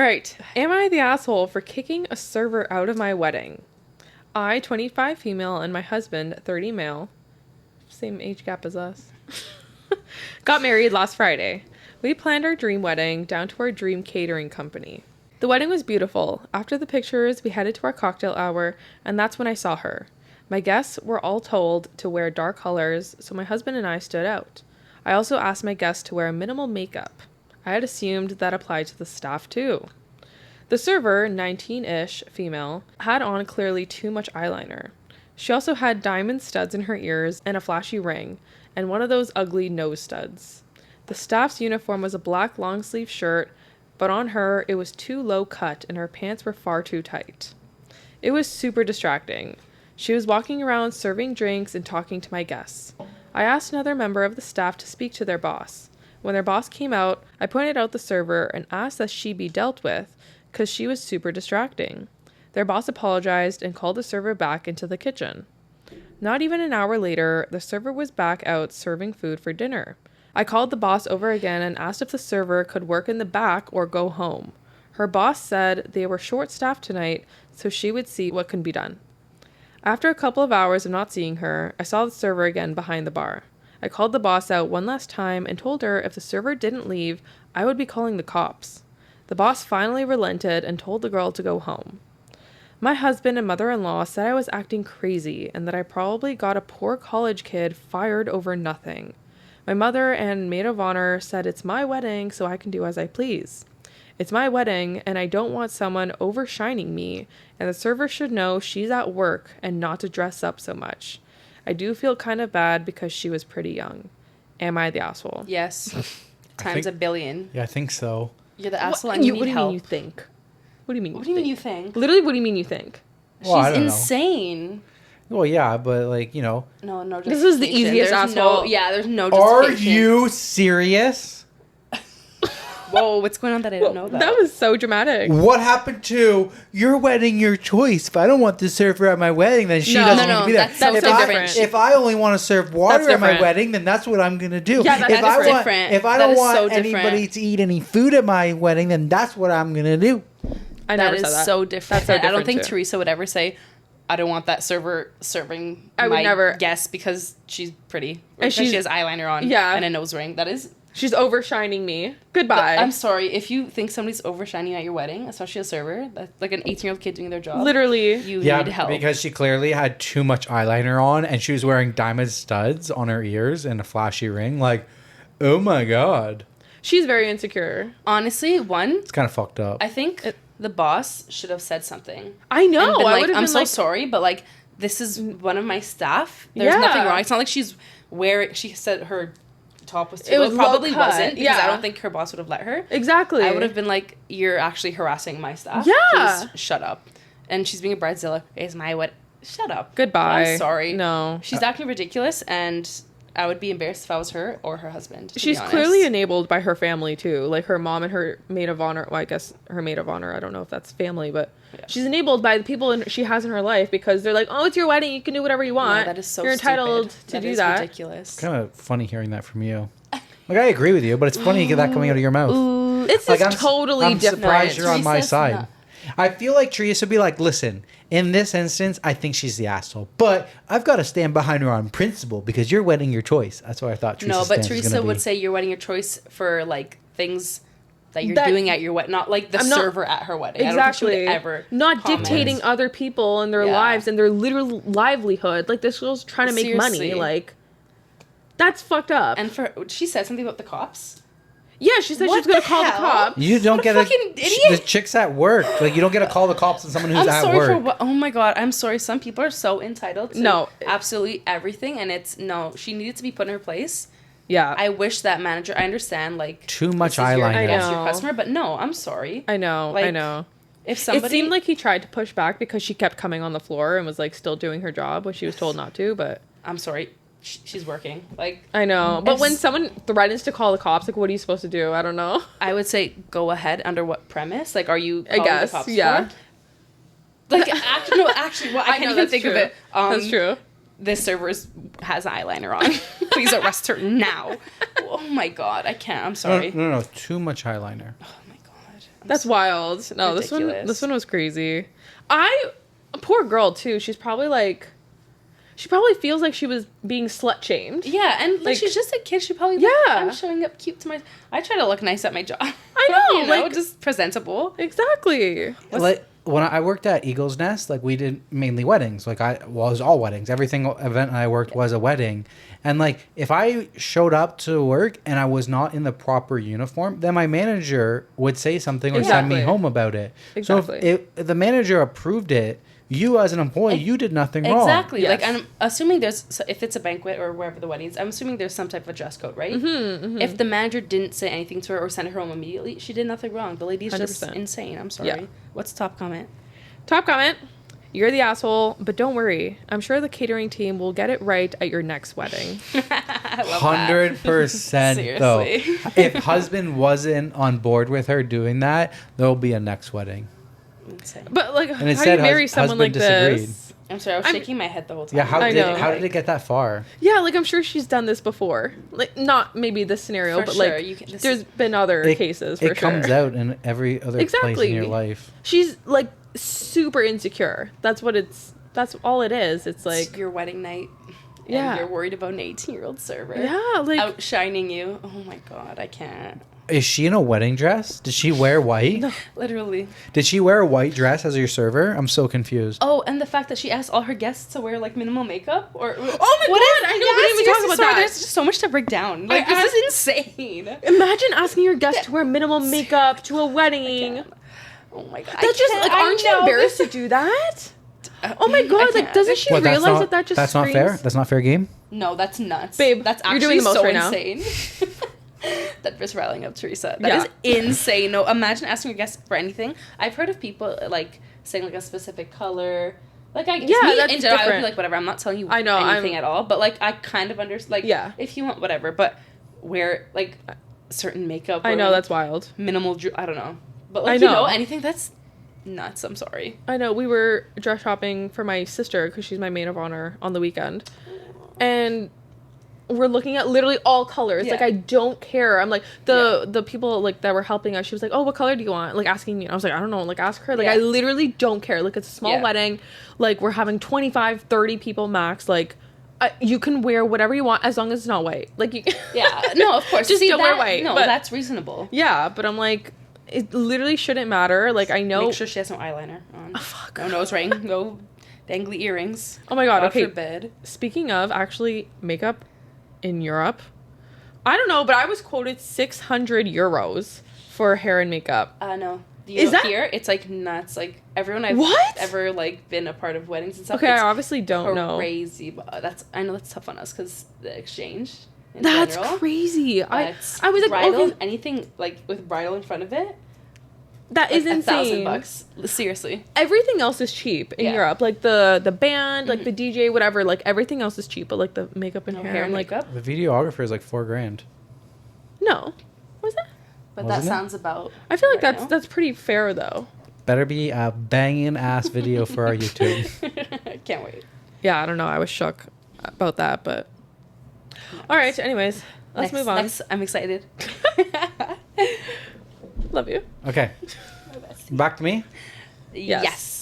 All right. Am I the asshole for kicking a server out of my wedding? I, 25 female, and my husband, 30 male, same age gap as us, got married last Friday. We planned our dream wedding down to our dream catering company. The wedding was beautiful. After the pictures, we headed to our cocktail hour, and that's when I saw her. My guests were all told to wear dark colors, so my husband and I stood out. I also asked my guests to wear minimal makeup. I had assumed that applied to the staff too. The server, 19-ish female, had on clearly too much eyeliner. She also had diamond studs in her ears and a flashy ring, and one of those ugly nose studs. The staff's uniform was a black long-sleeve shirt, but on her it was too low cut and her pants were far too tight. It was super distracting. She was walking around serving drinks and talking to my guests. I asked another member of the staff to speak to their boss. When their boss came out, I pointed out the server and asked that she be dealt with because she was super distracting. Their boss apologized and called the server back into the kitchen. Not even an hour later, the server was back out serving food for dinner. I called the boss over again and asked if the server could work in the back or go home. Her boss said they were short-staffed tonight, so she would see what can be done. After a couple of hours of not seeing her, I saw the server again behind the bar. I called the boss out one last time and told her if the server didn't leave, I would be calling the cops. The boss finally relented and told the girl to go home. My husband and mother-in-law said I was acting crazy and that I probably got a poor college kid fired over nothing. My mother and maid of honor said it's my wedding, so I can do as I please. It's my wedding, and I don't want someone overshining me, and the server should know she's at work and not to dress up so much. I do feel kind of bad because she was pretty young. Am I the asshole? Yes. Times a billion. Yeah, I think so. You're the asshole and you need help. What do you mean you think? What do you mean What do you mean you think? Literally, what do you mean you think? Well, She's insane. Well, yeah, but like, you know. No This is the easiest asshole. There's no Are justification. you serious? Whoa, what's going on that I didn't know about? That was so dramatic. What happened to your wedding, your choice? If I don't want the server at my wedding, then she doesn't need to be there. That's so different. If I only want to serve water at my different. wedding, then that's what I'm going to do. Yeah, that's different. If I That don't is want so anybody different. to eat any food at my wedding, then that's what I'm going to do. I never That said is that. so different. That's so And I don't different, think too. Teresa would ever say, I don't want that server serving I would my never. guests because she's pretty. Or And because she has eyeliner on and a nose ring. That is... She's overshining me. Goodbye. I'm sorry. If you think somebody's overshining at your wedding, especially a server, that's like an 18-year-old kid doing their job. Literally. You need help. Because she clearly had too much eyeliner on and she was wearing diamond studs on her ears and a flashy ring. Like, oh my God. She's very insecure. Honestly, It's kind of fucked up. I think the boss should have said something. I know. And been I like, would have I'm been so like, sorry, but like, this is one of my staff. There's nothing wrong. It's not like she's wearing... She said her top was too low. It probably wasn't, because I don't think her boss would have let her. Exactly. I would have been like, you're actually harassing my staff. Yeah. Please shut up. And she's being a bridezilla. Is my what? Shut up. Goodbye. I'm sorry. No. She's acting ridiculous, and I would be embarrassed if I was her or her husband. She's clearly enabled by her family too. Like her mom and her maid of honor. Well, I guess her maid of honor. I don't know if that's family, but she's enabled by the people she has in her life because they're like, oh, it's your wedding. You can do whatever you want. No, that is so You're entitled stupid. to do that. That is ridiculous. Kind of funny hearing that from you. Like, I agree with you, but it's funny to get that coming out of your mouth. Ooh, it's like, totally I'm different. surprised you're on my Teresa's side. not. I feel like Teresa would be like, listen, in this instance, I think she's the asshole. But I've got to stand behind her on principle because you're wedding your choice. That's what I thought Teresa's No, but stance was Teresa gonna would be. say you're wedding your choice for like things that you're doing at your wedding, not like the server at her wedding. Exactly. I don't think she would ever not comment. dictating other people and their lives and their literal livelihood. Like this girl's trying to make money. Like that's fucked up. And she said something about the cops. Yeah, she said she was going to call the cops. You don't get fucking idiot. The chick's at work. Like, you don't get to call the cops on someone who's at sorry work. for what? Oh my God, I'm sorry. Some people are so entitled to absolutely everything, and she needed to be put in her place. Yeah. I wish that manager. I understand, like too much this is your eyeliner. guest, your customer, but no, I'm sorry. I know. Like, I know. If somebody, it seemed like he tried to push back because she kept coming on the floor and was like still doing her job when she was told not to. But I'm sorry. She's working. Like I know, but when someone threatens to call the cops, like what are you supposed to do? I don't know. I would say go ahead. Under what premise? Like, are you? I guess. The cops yeah. for? Like actually, well, I can't even think of it. That's true. This server has eyeliner on. Please arrest her now. Oh my God, I can't. I'm sorry. No, too much eyeliner. Oh my God. That's wild. No, ridiculous. this one was crazy. Poor girl too. She probably feels like she was being slut shamed. Yeah, and like she's just a kid. She probably I'm showing up cute to my. I try to look nice at my job. I know, like just presentable. Exactly. Like when I worked at Eagle's Nest, like we did mainly weddings. Like it was all weddings. Every single event I worked was a wedding. And like if I showed up to work and I was not in the proper uniform, then my manager would say something or send me home about it. Exactly. So if the manager approved it, you as an employee, you did nothing wrong. Exactly. Yes. Like I'm assuming if it's a banquet or wherever the wedding is, I'm assuming there's some type of dress code, right? If the manager didn't say anything to her or send her home immediately, she did nothing wrong. The lady's 100%. Just insane. I'm sorry. Yeah. What's the top comment? Top comment. You're the asshole, but don't worry. I'm sure the catering team will get it right at your next wedding. 100% though. If husband wasn't on board with her doing that, there'll be a next wedding. Insane. But like, how do you marry someone like this? I'm sorry, I was shaking my head the whole time. Yeah, how did it get that far? Yeah, like I'm sure she's done this before. Like not maybe this scenario, but sure. Like there's been other cases. It comes out in every other place in your life. She's like super insecure. That's all it is. It's like it's your wedding night. And you're worried about an 18-year-old server. Yeah, like outshining you. Oh my god, I can't. Is she in a wedding dress? Did she wear white? No, literally. Did she wear a white dress as your server? I'm so confused. Oh, and the fact that she asked all her guests to wear like minimal makeup or oh my god, I know we didn't even talk about that. There's just so much to break down. Like this is insane. Imagine asking your guests to wear minimal makeup to a wedding. Oh my god. That's just like, aren't you embarrassed to do that? Oh my god, like doesn't she realize that just that's screams? Not fair? That's not fair game? No, that's nuts. Babe, that's actually you're doing the most so right insane. That was riling up Teresa. That is insane. No, imagine asking your guests for anything. I've heard of people like saying like a specific color. Like I that's in general, I would be different. like whatever. I'm not telling you I know, anything at all. But like I kind of understand. Like if you want whatever, but wear like certain makeup. I know like, that's wild. Minimal. I don't know. But like you know anything that's nuts. I'm sorry. I know we were dress shopping for my sister because she's my maid of honor on the weekend, and we're looking at literally all colors. Like I don't care. I'm like the people like that were helping us. She was like, "Oh, what color do you want?" Like asking me. And I was like, "I don't know." Like ask her. Like I literally don't care. Like it's a small wedding. Like we're having 25, 30 people max. Like you can wear whatever you want as long as it's not white. Like you. No, of course. Just don't wear white. No, but, that's reasonable. Yeah, but I'm like, it literally shouldn't matter. Like I know. Make sure she has no eyeliner on. Oh, fuck. No nose ring. No dangly earrings. Oh my god. God Okay. forbid. Speaking of actually makeup. In Europe, I don't know, but I was quoted 600 euros for hair and makeup. No. Is that here? It's like nuts. Like everyone I've ever like been a part of weddings and stuff. Okay, I obviously don't know. Crazy, but I know that's tough on us because the exchange. That's crazy. I was like, bridal, anything like with bridal in front of it. That is insane. $1,000. Seriously. Everything else is cheap in Europe. Like the band, like the DJ, whatever. Like everything else is cheap, but like the makeup and hair and like the videographer is like $4,000. No, what was that? But that sounds about. I feel like that's pretty fair though. Better be a banging ass video for our YouTube. Can't wait. Yeah, I don't know. I was shook about that, but all right. Anyways, let's move on. I'm excited. Love you. Okay. Back to me? Yes.